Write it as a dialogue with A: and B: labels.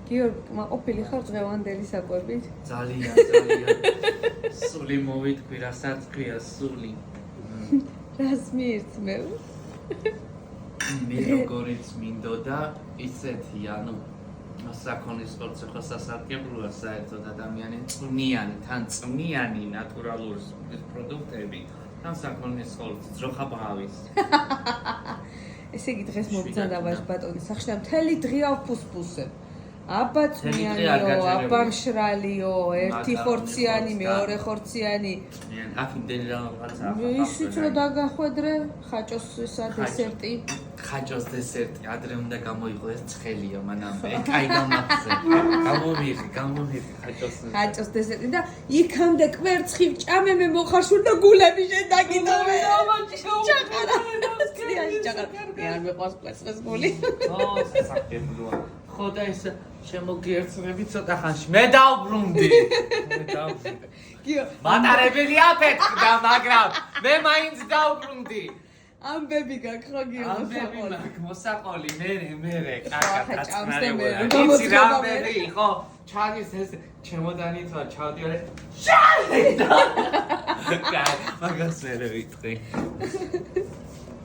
A: გიორგი, მაყოფილი ხარ დღევანდელი საკვებით?
B: ძალიან. სული მოვიტყვი, რასაც ქვია სული.
A: რას მიირთმევ?
B: მე როგორიც მინდოდა, ისეთი, ანუ საქონლის სპორტზე ხო სასარგებლოა საერთოდ ადამიანი წვნიანი, თან წვნიანი ნატურალური პროდუქტები, თან საქონლის სპორტი, ძროხა ბღავის.
A: ესე იგი დღეს მოგწონდა ვაჟ ბატონის სახში და მთელი დღეა ვფუსფუსებ. აბა წვნიანიო, აბა მშრალიო, ერთი ხორციანი, მეორე ხორციანი.
B: აქ იმდენი რაღაცა.
A: ისიც რომ დაგახვედრე, ხაჭოს ისა დესერტი.
B: ხაჭოს დესერტი, ადრე უნდა გამოიყო ეს ცხელია მანამდე. კაი გამახსე. გამომიღე ხაჭოს
A: დესერტი და იქამდე კვერცხი ვჭამე მე მოხარშულ და გულები შედაგიდოვე. ჩაყარა. მე არ მეყვარს კვერცხის გული.
B: სასარგებლოა. ხო და ეს შემოგიერთრები ცოტა ხანში. მე დავბრუნდი. მატარებელი აფეთქდა, მაგრამ მე მაინც დავბრუნდი.
A: ამბები გაქვს ხო გიორგი?
B: ამბები მაქვს, მოსაყოლი, მე, კარგად
A: აცნარებია.
B: იცი რა ამბები, ხო? ჩადის ეს ჩემოდანი თვა ჩავდიარე. შალიდა. კაი, მაგას მე ვიტყვი.